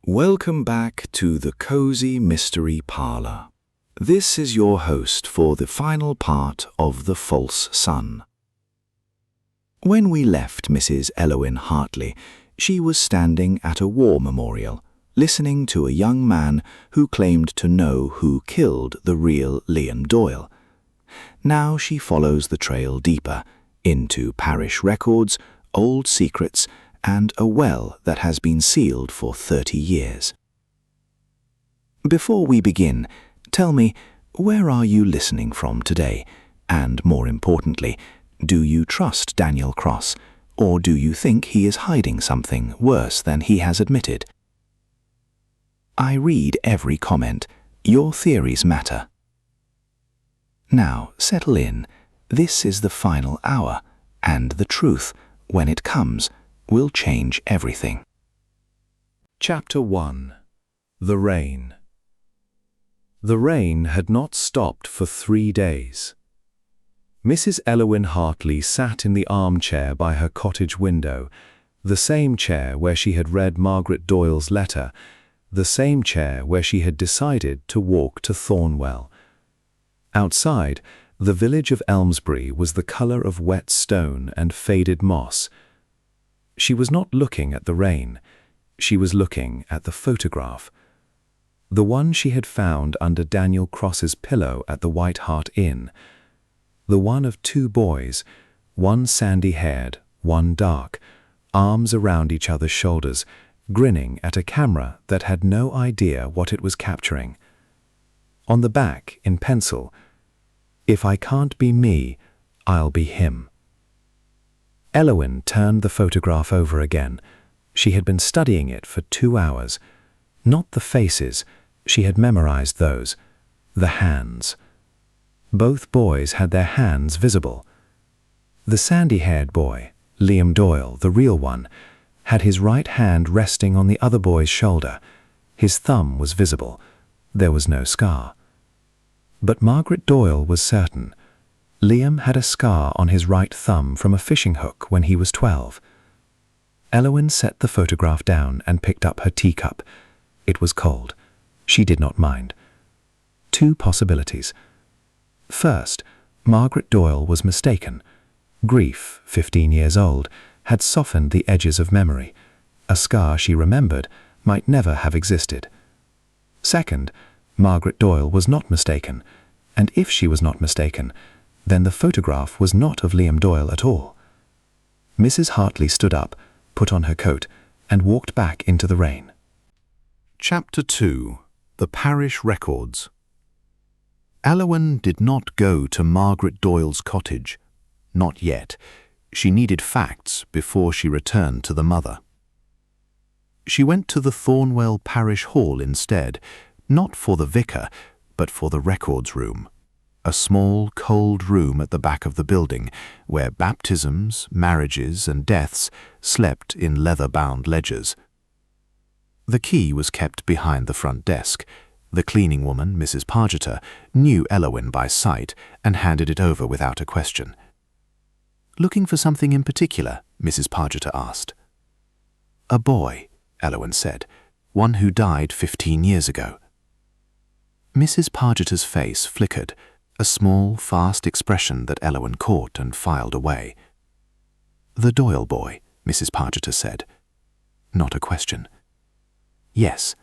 Welcome back to the Cozy Mystery Parlor. This is your host for the final part of The False Son. When we left Mrs. Elowen Hartley, she was standing at a war memorial, listening to a young man who claimed to know who killed the real Liam Doyle. Now she follows the trail deeper, into Parish Records, old secrets, and a well that has been sealed for 30 years. Before we begin, tell me, where are you listening from today? And more importantly, do you trust Daniel Cross, or do you think he is hiding something worse than he has admitted? I read every comment. Your theories matter. Now, settle in. This is the final hour, and the truth, when it comes, will change everything. Chapter 1. The Rain. The rain had not stopped for 3 days. Mrs. Elowen Hartley sat in the armchair by her cottage window, the same chair where she had read Margaret Doyle's letter, the same chair where she had decided to walk to Thornwell. Outside, the village of Elmsbury was the colour of wet stone and faded moss. She was not looking at the rain. She was looking at the photograph. The one she had found under Daniel Cross's pillow at the White Hart Inn. The one of 2 boys, one sandy-haired, one dark, arms around each other's shoulders, grinning at a camera that had no idea what it was capturing. On the back, in pencil, "If I can't be me, I'll be him." Elowen turned the photograph over again. She had been studying it for 2 hours. Not the faces, she had memorized those. The hands. Both boys had their hands visible. The sandy-haired boy, Liam Doyle, the real one, had his right hand resting on the other boy's shoulder. His thumb was visible. There was no scar. But Margaret Doyle was certain. Liam had a scar on his right thumb from a fishing hook when he was 12. Elowen set the photograph down and picked up her teacup. It was cold. She did not mind. 2 possibilities. First, Margaret Doyle was mistaken. Grief, 15 years old, had softened the edges of memory. A scar she remembered might never have existed. Second, Margaret Doyle was not mistaken, and if she was not mistaken, then the photograph was not of Liam Doyle at all. Mrs. Hartley stood up, put on her coat, and walked back into the rain. Chapter 2. The Parish Records. Elowen did not go to Margaret Doyle's cottage. Not yet. She needed facts before she returned to the mother. She went to the Thornwell Parish Hall instead, not for the vicar, but for the records room. A small, cold room at the back of the building, where baptisms, marriages, and deaths slept in leather-bound ledgers. The key was kept behind the front desk. The cleaning woman, Mrs. Pargeter, knew Elowen by sight and handed it over without a question. "Looking for something in particular?" Mrs. Pargeter asked. "A boy," Elowen said, "one who died 15 years ago." Mrs. Pargeter's face flickered, a small, fast expression that Elowen caught and filed away. "The Doyle boy," Mrs. Pargeter said. Not a question. "Yes."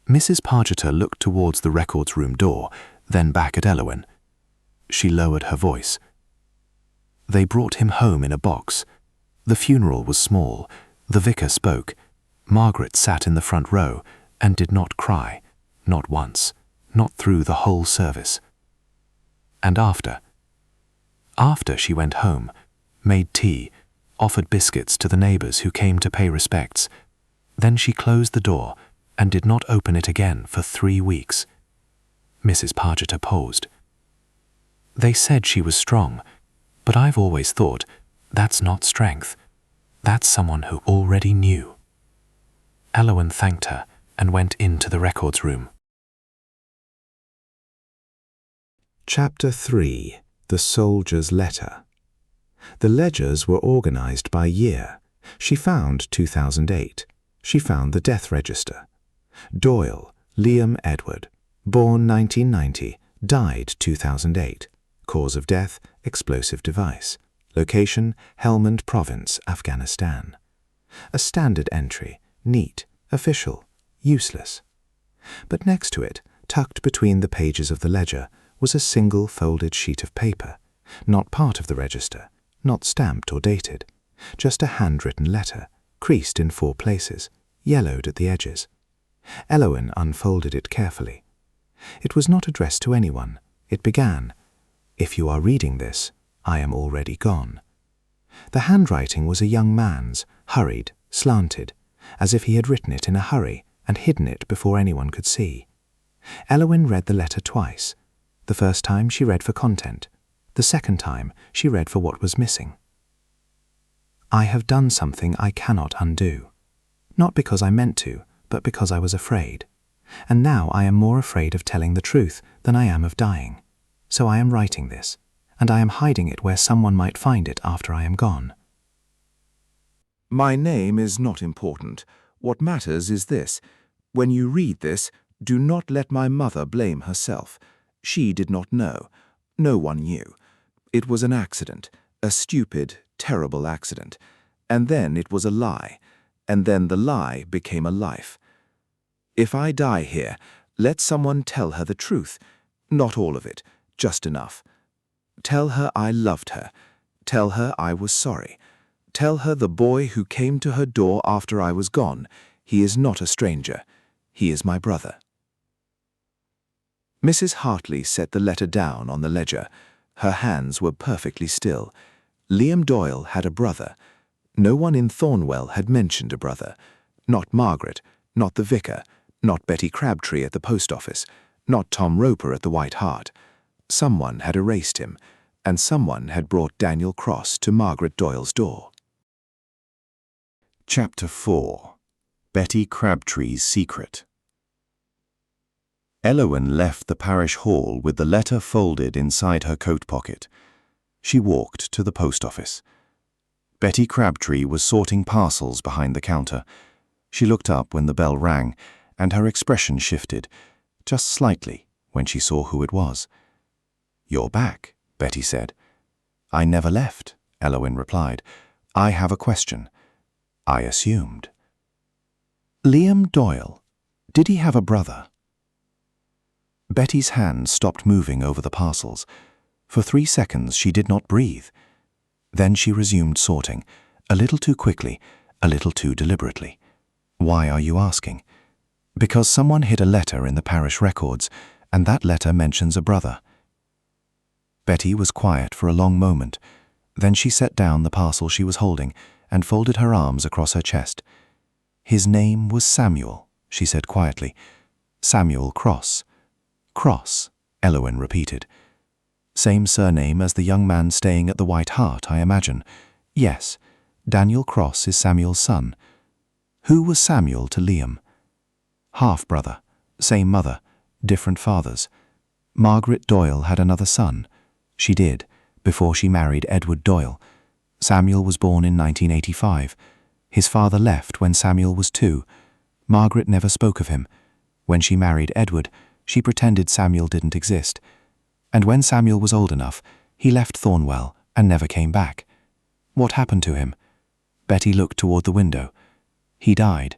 Mrs. Pargeter looked towards the records room door, then back at Elowen. She lowered her voice. "They brought him home in a box. The funeral was small. The vicar spoke. Margaret sat in the front row and did not cry, not once, not through the whole service. And after she went home, made tea, offered biscuits to the neighbours who came to pay respects. Then she closed the door and did not open it again for 3 weeks." Mrs. Pargeter paused. "They said she was strong, but I've always thought that's not strength. That's someone who already knew." Elowen thanked her and went into the records room. Chapter 3. The Soldier's Letter. The ledgers were organized by year. She found 2008. She found the death register. Doyle, Liam Edward, born 1990, died 2008. Cause of death, explosive device. Location, Helmand Province, Afghanistan. A standard entry, neat, official, useless. But next to it, tucked between the pages of the ledger, was a single folded sheet of paper, not part of the register, not stamped or dated, just a handwritten letter, creased in 4 places, yellowed at the edges. Elowen unfolded it carefully. It was not addressed to anyone. It began, "If you are reading this, I am already gone." The handwriting was a young man's, hurried, slanted, as if he had written it in a hurry and hidden it before anyone could see. Elowen read the letter twice. The first time she read for content. The second time she read for what was missing. "I have done something I cannot undo. Not because I meant to, but because I was afraid. And now I am more afraid of telling the truth than I am of dying. So I am writing this, and I am hiding it where someone might find it after I am gone." My name is not important. What matters is this. When you read this, do not let my mother blame herself. She did not know. No one knew. It was an accident, a stupid, terrible accident. And then it was a lie. And then the lie became a life. If I die here, let someone tell her the truth. Not all of it, just enough. Tell her I loved her. Tell her I was sorry. Tell her the boy who came to her door after I was gone, he is not a stranger. He is my brother. Mrs. Hartley set the letter down on the ledger. Her hands were perfectly still. Liam Doyle had a brother. No one in Thornwell had mentioned a brother. Not Margaret, not the vicar, not Betty Crabtree at the post office, not Tom Roper at the White Hart. Someone had erased him, and someone had brought Daniel Cross to Margaret Doyle's door. Chapter 4. Betty Crabtree's Secret. Elowen left the parish hall with the letter folded inside her coat pocket. She walked to the post office. Betty Crabtree was sorting parcels behind the counter. She looked up when the bell rang, and her expression shifted, just slightly, when she saw who it was. "You're back," Betty said. "I never left," Elowen replied. "I have a question." "I assumed." "Liam Doyle, did he have a brother?" Betty's hand stopped moving over the parcels. For 3 seconds she did not breathe. Then she resumed sorting, a little too quickly, a little too deliberately. "Why are you asking?" "Because someone hid a letter in the parish records, and that letter mentions a brother." Betty was quiet for a long moment. Then she set down the parcel she was holding and folded her arms across her chest. "His name was Samuel," she said quietly. "Samuel Cross." "Cross," Elowen repeated. "Same surname as the young man staying at the White Hart, I imagine." "Yes, Daniel Cross is Samuel's son." "Who was Samuel to Liam?" "Half-brother, same mother, different fathers. Margaret Doyle had another son. She did, before she married Edward Doyle. Samuel was born in 1985. His father left when Samuel was 2. Margaret never spoke of him. When she married Edward, she pretended Samuel didn't exist. And when Samuel was old enough, he left Thornwell and never came back. What happened to him?" Betty looked toward the window. "He died.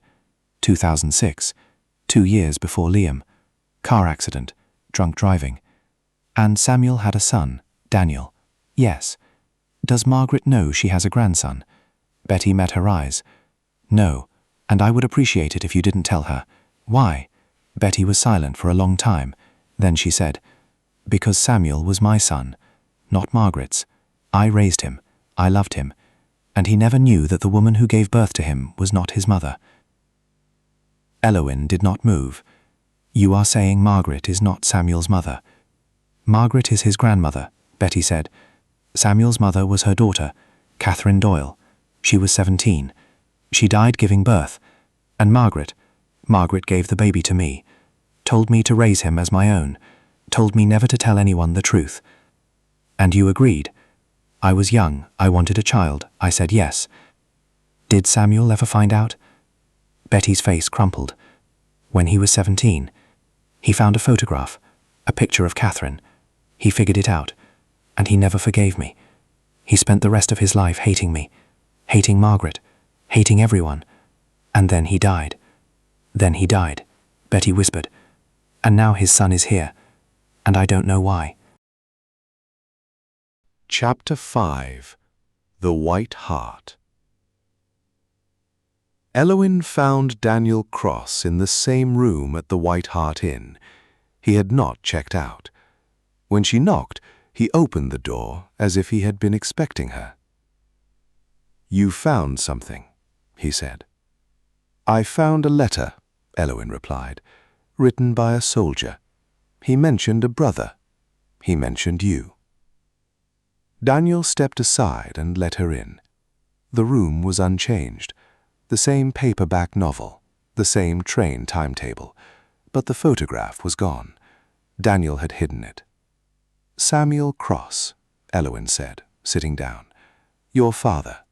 2006, 2 years before Liam. Car accident, drunk driving. And Samuel had a son, Daniel." "Yes. Does Margaret know she has a grandson?" Betty met her eyes. "No, and I would appreciate it if you didn't tell her." "Why?" Betty was silent for a long time. Then she said, "Because Samuel was my son, not Margaret's. I raised him. I loved him. And he never knew that the woman who gave birth to him was not his mother." Elowen did not move. "You are saying Margaret is not Samuel's mother?" "Margaret is his grandmother," Betty said. "Samuel's mother was her daughter, Catherine Doyle. She was 17. She died giving birth. And Margaret gave the baby to me, told me to raise him as my own, told me never to tell anyone the truth." "And you agreed?" "I was young. I wanted a child. I said yes." "Did Samuel ever find out?" Betty's face crumpled. When he was 17, he found a photograph, a picture of Catherine. He figured it out, and he never forgave me. He spent the rest of his life hating me, hating Margaret, hating everyone. And then he died. Then he died, Betty whispered. And now his son is here, and I don't know why. Chapter 5. The White Hart. Elowen found Daniel Cross in the same room at the White Hart Inn. He had not checked out. When she knocked, he opened the door as if he had been expecting her. "You found something," he said. "I found a letter," Elowen replied, "written by a soldier. He mentioned a brother. He mentioned you." Daniel stepped aside and let her in. The room was unchanged. The same paperback novel, the same train timetable, but the photograph was gone. Daniel had hidden it. "Samuel Cross," Elowen said, sitting down. "Your father."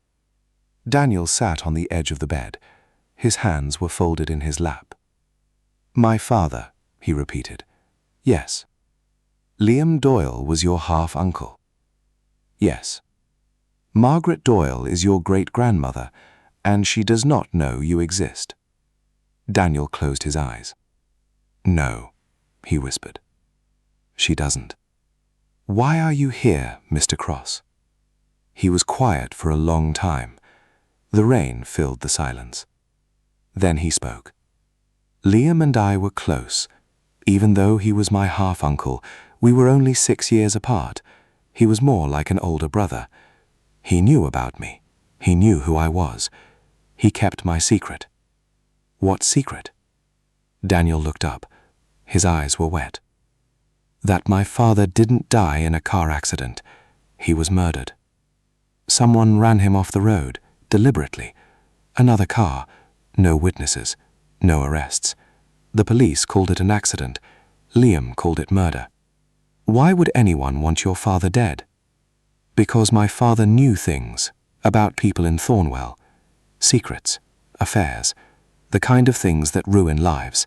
Daniel sat on the edge of the bed. His hands were folded in his lap. "My father," he repeated. "Yes." "Liam Doyle was your half-uncle." "Yes." "Margaret Doyle is your great-grandmother, and she does not know you exist." Daniel closed his eyes. "No," he whispered. "She doesn't." "Why are you here, Mr. Cross?" He was quiet for a long time. The rain filled the silence. Then he spoke. "Liam and I were close. Even though he was my half-uncle, we were only 6 years apart. He was more like an older brother. He knew about me. He knew who I was. He kept my secret." "What secret?" Daniel looked up. His eyes were wet. "That my father didn't die in a car accident. He was murdered. Someone ran him off the road, deliberately. Another car. No witnesses. No arrests. The police called it an accident. Liam called it murder. Why would anyone want your father dead?" "Because my father knew things about people in Thornwell. Secrets, affairs, the kind of things that ruin lives.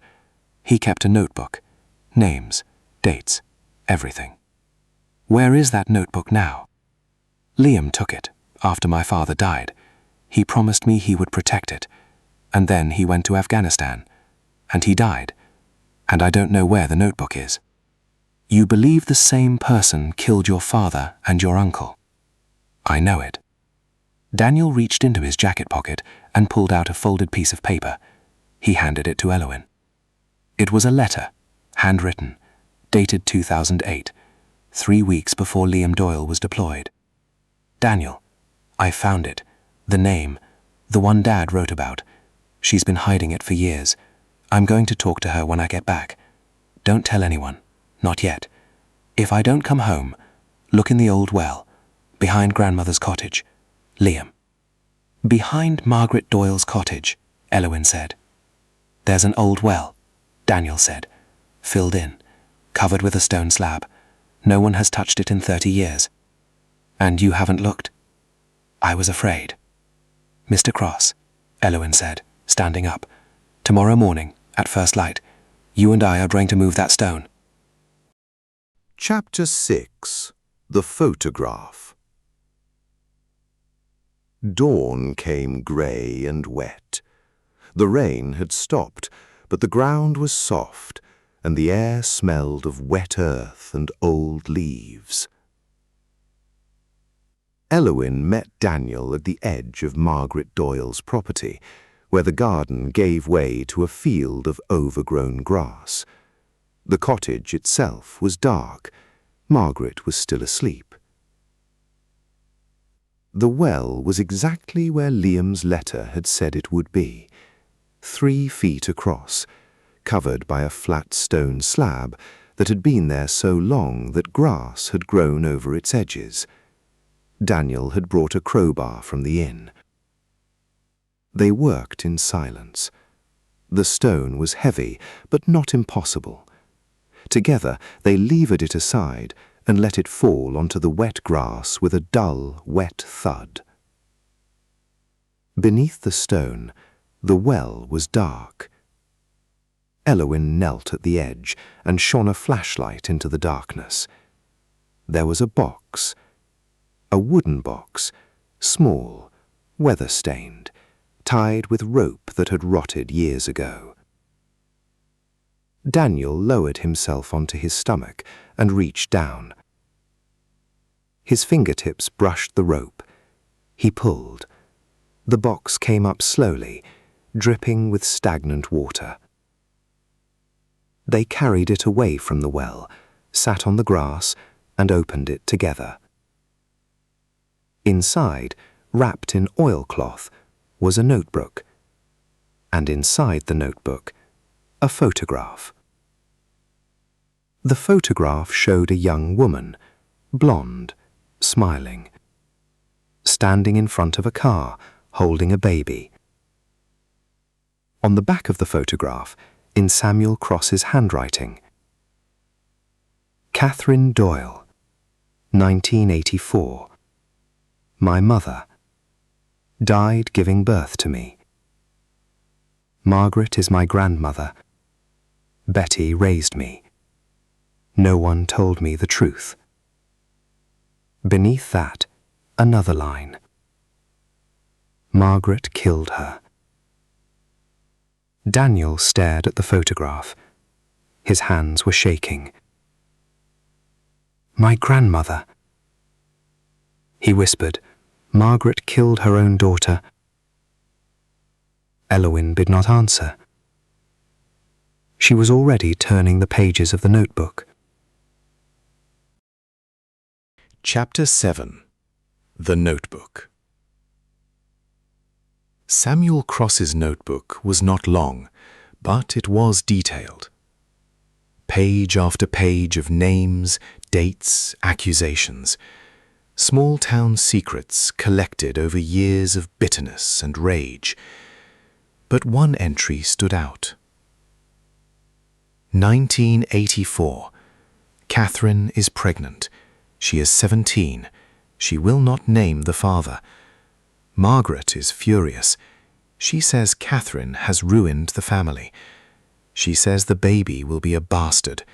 He kept a notebook. Names, dates, everything." "Where is that notebook now?" "Liam took it after my father died. He promised me he would protect it. And then he went to Afghanistan. And he died. And I don't know where the notebook is." "You believe the same person killed your father and your uncle?" "I know it." Daniel reached into his jacket pocket and pulled out a folded piece of paper. He handed it to Elowen. It was a letter, handwritten, dated 2008, 3 weeks before Liam Doyle was deployed. "Daniel, I found it. The name, the one Dad wrote about. She's been hiding it for years. I'm going to talk to her when I get back. Don't tell anyone. Not yet. If I don't come home, look in the old well, behind Grandmother's cottage. Liam." "Behind Margaret Doyle's cottage," Elowen said. "There's an old well," Daniel said, "filled in, covered with a stone slab. No one has touched it in 30 years. And you haven't looked?" "I was afraid." "Mr. Cross," Elowen said, standing up, "tomorrow morning, at first light, you and I are going to move that stone." Chapter 6. The Photograph. Dawn came grey and wet. The rain had stopped, but the ground was soft, and the air smelled of wet earth and old leaves. Elowen met Daniel at the edge of Margaret Doyle's property, where the garden gave way to a field of overgrown grass. The cottage itself was dark. Margaret was still asleep. The well was exactly where Liam's letter had said it would be, 3 feet across, covered by a flat stone slab that had been there so long that grass had grown over its edges. Daniel had brought a crowbar from the inn. They worked in silence. The stone was heavy, but not impossible. Together they levered it aside and let it fall onto the wet grass with a dull, wet thud. Beneath the stone, The well was dark. Elowen knelt at the edge and shone a flashlight into the darkness. There was a box, a wooden box, small, weather-stained, tied with rope that had rotted years ago. Daniel lowered himself onto his stomach and reached down. His fingertips brushed the rope. He pulled. The box came up slowly, dripping with stagnant water. They carried it away from the well, sat on the grass, and opened it together. Inside, wrapped in oilcloth, was a notebook, and inside the notebook, a photograph. The photograph showed a young woman, blonde, smiling, standing in front of a car, holding a baby. On the back of the photograph, in Samuel Cross's handwriting, Catherine Doyle, 1984. My mother. Died giving birth to me. Margaret is my grandmother. Betty raised me. No one told me the truth. Beneath that, another line. Margaret killed her. Daniel stared at the photograph. His hands were shaking. My grandmother. He whispered, Margaret killed her own daughter. Elowen did not answer. She was already turning the pages of the notebook. Chapter 7. The Notebook. Samuel Cross's notebook was not long, but it was detailed. Page after page of names, dates, accusations, small-town secrets collected over years of bitterness and rage. But one entry stood out. 1984. Catherine is pregnant. She is 17. She will not name the father. Margaret is furious. She says Catherine has ruined the family. She says the baby will be a bastard.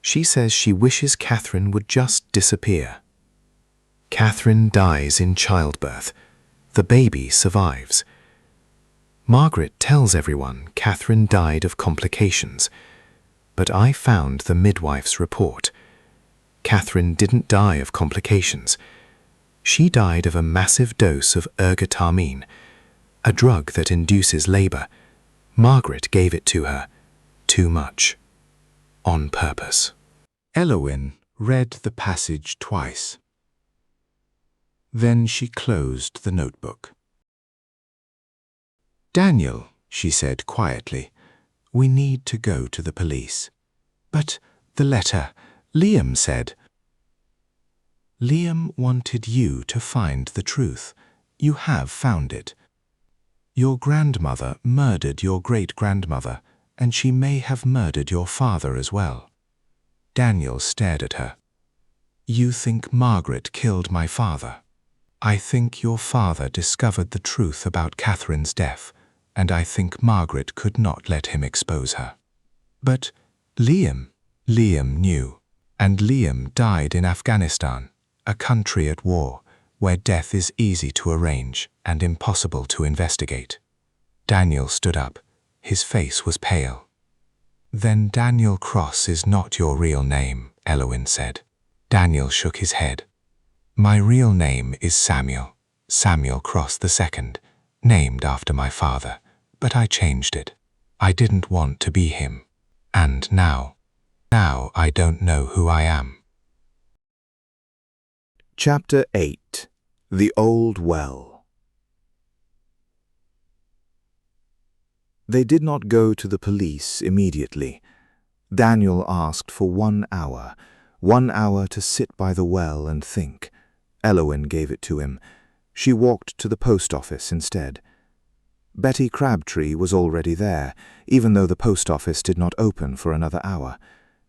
She says she wishes Catherine would just disappear. Catherine dies in childbirth. The baby survives. Margaret tells everyone Catherine died of complications. But I found the midwife's report. Catherine didn't die of complications. She died of a massive dose of ergotamine, a drug that induces labor. Margaret gave it to her, too much, on purpose. Elowen read the passage twice. Then she closed the notebook. Daniel, she said quietly, we need to go to the police. But the letter, Liam said. Liam wanted you to find the truth. You have found it. Your grandmother murdered your great-grandmother, and she may have murdered your father as well. Daniel stared at her. You think Margaret killed my father. I think your father discovered the truth about Catherine's death, and I think Margaret could not let him expose her. But Liam knew, and Liam died in Afghanistan, a country at war, where death is easy to arrange and impossible to investigate. Daniel stood up. His face was pale. Then Daniel Cross is not your real name, Elowen said. Daniel shook his head. My real name is Samuel Cross II, named after my father, but I changed it. I didn't want to be him. And now I don't know who I am. Chapter 8. The Old Well. They did not go to the police immediately. Daniel asked for 1 hour, 1 hour to sit by the well and think. Elowen gave it to him. She walked to the post office instead. Betty Crabtree was already there, even though the post office did not open for another hour.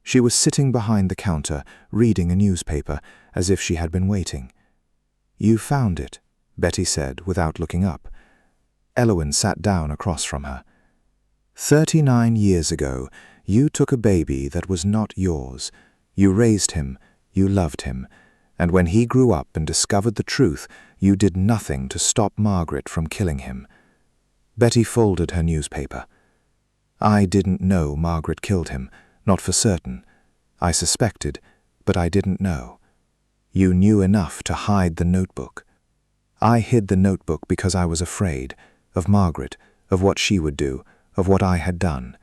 She was sitting behind the counter, reading a newspaper, as if she had been waiting. You found it, Betty said without looking up. Elowen sat down across from her. 39 years ago, you took a baby that was not yours. You raised him, you loved him, and when he grew up and discovered the truth, you did nothing to stop Margaret from killing him. Betty folded her newspaper. I didn't know Margaret killed him, not for certain. I suspected, but I didn't know. You knew enough to hide the notebook. I hid the notebook because I was afraid of Margaret, of what she would do, of what I had done.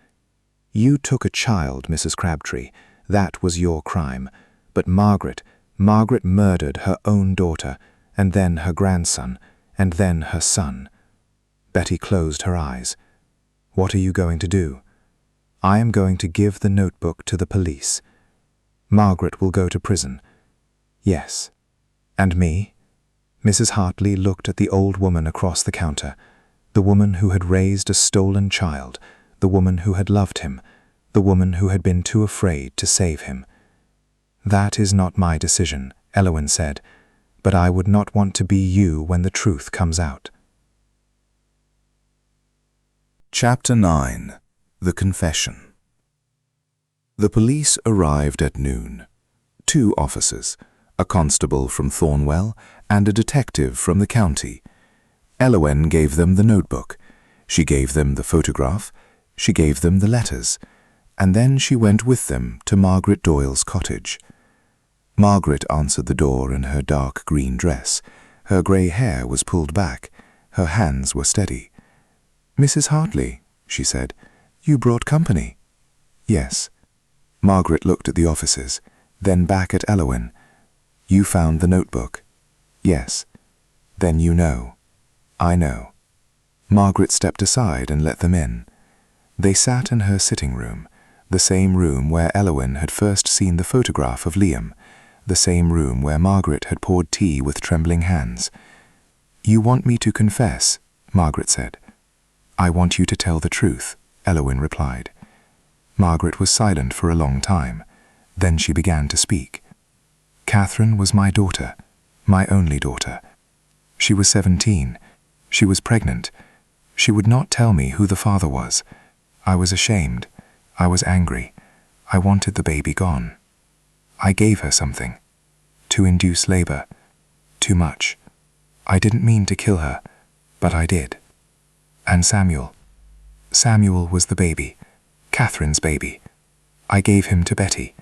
You took a child, Mrs. Crabtree. That was your crime. But Margaret murdered her own daughter, and then her grandson, and then her son. Betty closed her eyes. What are you going to do? I am going to give the notebook to the police. Margaret will go to prison. Yes. And me? Mrs. Hartley looked at the old woman across the counter, the woman who had raised a stolen child, the woman who had loved him, the woman who had been too afraid to save him. That is not my decision, Elowen said, but I would not want to be you when the truth comes out. Chapter 9. The Confession. The police arrived at noon. 2 officers, a constable from Thornwell and a detective from the county. Elowen gave them the notebook. She gave them the photograph. She gave them the letters. And then she went with them to Margaret Doyle's cottage. Margaret answered the door in her dark green dress. Her grey hair was pulled back. Her hands were steady. "Mrs. Hartley," she said, "you brought company." "Yes." Margaret looked at the officers, then back at Elowen. "You found the notebook?" "Yes." "Then you know." "I know." Margaret stepped aside and let them in. They sat in her sitting room, the same room where Elowen had first seen the photograph of Liam, the same room where Margaret had poured tea with trembling hands. "You want me to confess," Margaret said. "I want you to tell the truth," Elowen replied. Margaret was silent for a long time. Then she began to speak. "Catherine was my daughter, my only daughter. She was 17. She was pregnant. She would not tell me who the father was. I was ashamed. I was angry. I wanted the baby gone. I gave her something. To induce labor. Too much. I didn't mean to kill her, but I did. And Samuel. Samuel was the baby, Catherine's baby. I gave him to Betty.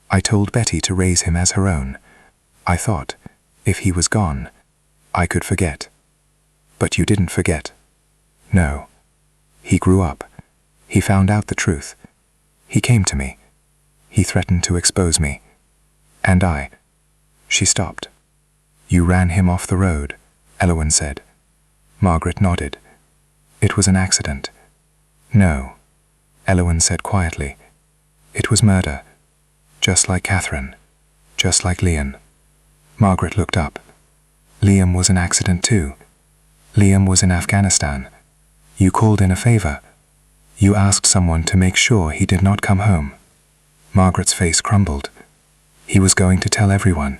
I told Betty to raise him as her own. I thought, if he was gone, I could forget. But you didn't forget. No. He grew up. He found out the truth. He came to me. He threatened to expose me. And I." She stopped. "You ran him off the road," Elowen said. Margaret nodded. "It was an accident." "No," Elowen said quietly. "It was murder. Just like Catherine. Just like Liam." Margaret looked up. "Liam was an accident too. Liam was in Afghanistan. You called in a favor. You asked someone to make sure he did not come home." Margaret's face crumbled. "He was going to tell everyone.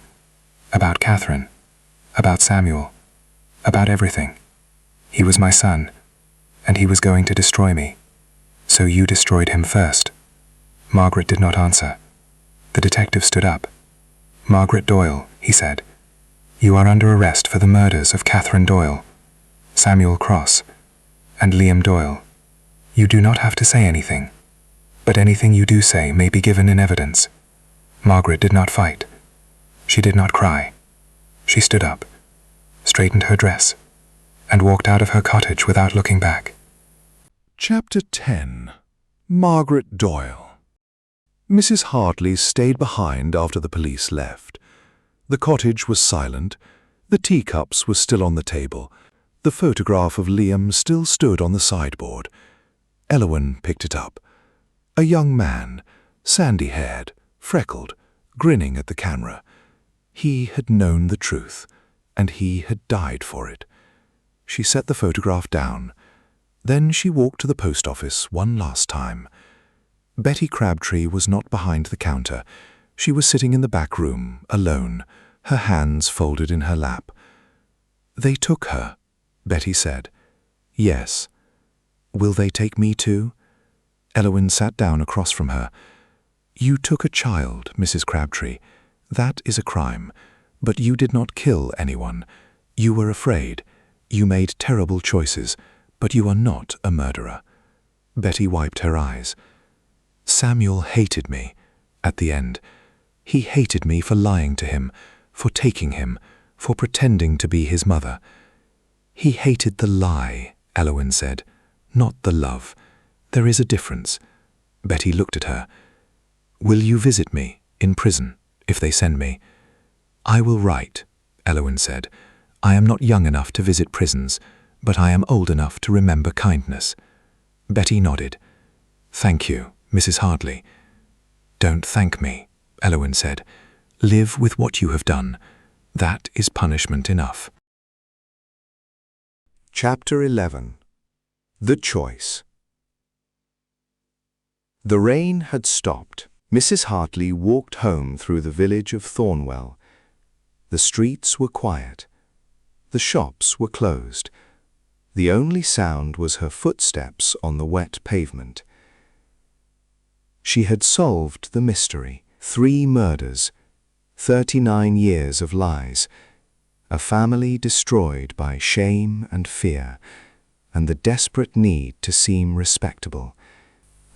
About Catherine. About Samuel. About everything. He was my son, and he was going to destroy me. So you destroyed him first." Margaret did not answer. The detective stood up. "Margaret Doyle," he said, "you are under arrest for the murders of Catherine Doyle, Samuel Cross, and Liam Doyle. You do not have to say anything, but anything you do say may be given in evidence." Margaret did not fight. She did not cry. She stood up, straightened her dress, and walked out of her cottage without looking back. Chapter 10. Margaret Doyle. Mrs. Hartley stayed behind after the police left. The cottage was silent. The teacups were still on the table. The photograph of Liam still stood on the sideboard. Elowen picked it up. A young man, sandy-haired, freckled, grinning at the camera. He had known the truth, and he had died for it. She set the photograph down. Then she walked to the post office one last time. Betty Crabtree was not behind the counter. She was sitting in the back room, alone, her hands folded in her lap. "They took her," Betty said. Yes. Will they take me too? Elowen sat down across from her. You took a child, Mrs. Crabtree. That is a crime. But you did not kill anyone. You were afraid. You made terrible choices, but you are not a murderer. Betty wiped her eyes. Samuel hated me. At the end, he hated me for lying to him, for taking him, for pretending to be his mother. He hated the lie, Elowen said, not the love. There is a difference. Betty looked at her. Will you visit me in prison, if they send me? I will write, Elowen said. I am not young enough to visit prisons, but I am old enough to remember kindness. Betty nodded. Thank you, Mrs. Hartley. Don't thank me, Elowen said. Live with what you have done. That is punishment enough. Chapter 11. The Choice. The rain had stopped. Mrs. Hartley walked home through the village of Thornwell. The streets were quiet. The shops were closed. The only sound was her footsteps on the wet pavement. She had solved the mystery. 3 murders, 39 years of lies, a family destroyed by shame and fear, and the desperate need to seem respectable.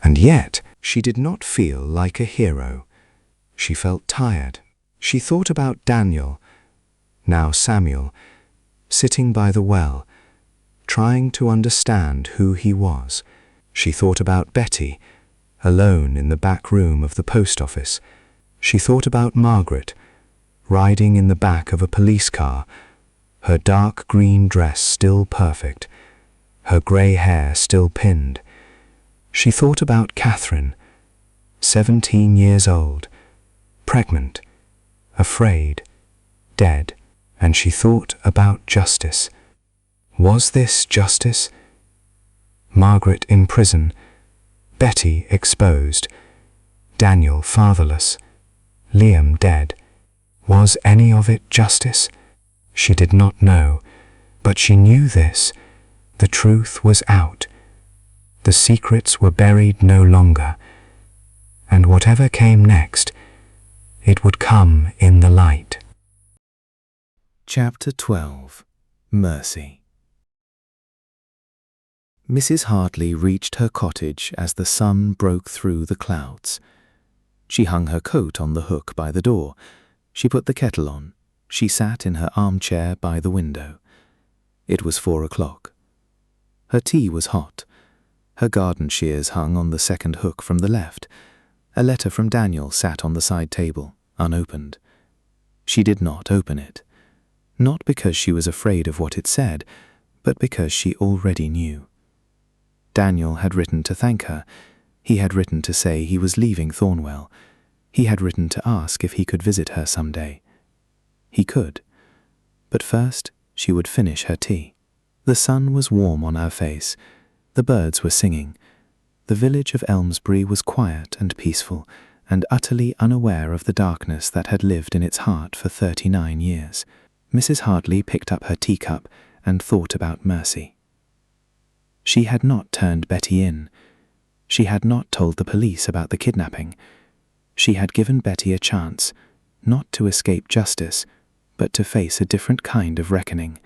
And yet, she did not feel like a hero. She felt tired. She thought about Daniel, now Samuel, sitting by the well, trying to understand who he was. She thought about Betty, alone in the back room of the post office. She thought about Margaret, riding in the back of a police car, her dark green dress still perfect, her grey hair still pinned. She thought about Catherine, 17 years old, pregnant, afraid, dead, and she thought about justice. Was this justice? Margaret in prison, Betty exposed, Daniel fatherless, Liam dead. Was any of it justice? She did not know, but she knew this. The truth was out. The secrets were buried no longer, and whatever came next, it would come in the light. Chapter 12. Mercy. Mrs. Hartley reached her cottage as the sun broke through the clouds. She hung her coat on the hook by the door. She put the kettle on. She sat in her armchair by the window. It was 4 o'clock. Her tea was hot. Her garden shears hung on the second hook from the left. A letter from Daniel sat on the side table, unopened. She did not open it, not because she was afraid of what it said, but because she already knew. Daniel had written to thank her. He had written to say he was leaving Thornwell. He had written to ask if he could visit her some day. He could. But first, she would finish her tea. The sun was warm on her face. The birds were singing. The village of Elmsbury was quiet and peaceful, and utterly unaware of the darkness that had lived in its heart for 39 years. Mrs. Hartley picked up her teacup and thought about Mercy. She had not turned Betty in. She had not told the police about the kidnapping. She had given Betty a chance, not to escape justice, but to face a different kind of reckoning,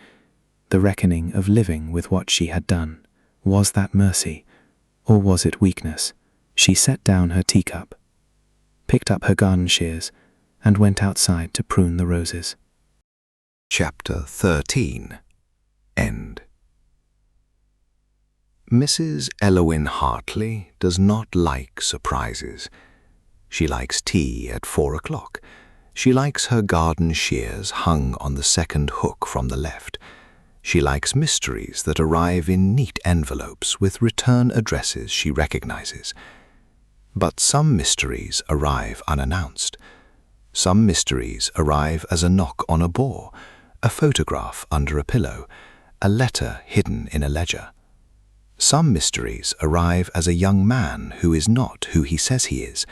the reckoning of living with what she had done. Was that mercy, or was it weakness? She set down her teacup, picked up her garden shears, and went outside to prune the roses. Chapter 13. End. Mrs. Elowen Hartley does not like surprises. She likes tea at 4 o'clock. She likes her garden shears hung on the second hook from the left. She likes mysteries that arrive in neat envelopes with return addresses she recognizes. But some mysteries arrive unannounced. Some mysteries arrive as a knock on a door, a photograph under a pillow, a letter hidden in a ledger. Some mysteries arrive as a young man who is not who he says he is,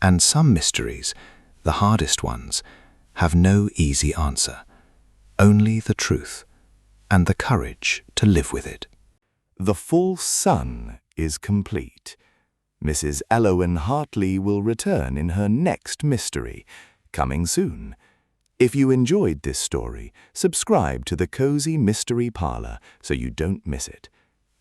and some mysteries, the hardest ones, have no easy answer, only the truth and the courage to live with it. The False Son is complete. Mrs. Elowen Hartley will return in her next mystery, coming soon. If you enjoyed this story, subscribe to the Cozy Mystery Parlor so you don't miss it.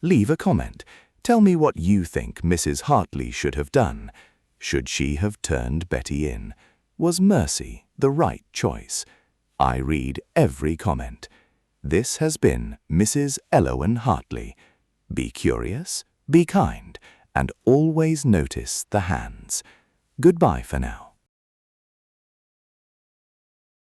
Leave a comment. Tell me what you think Mrs. Hartley should have done. Should she have turned Betty in? Was mercy the right choice? I read every comment. This has been Mrs. Elowen Hartley. Be curious, be kind, and always notice the hands. Goodbye for now.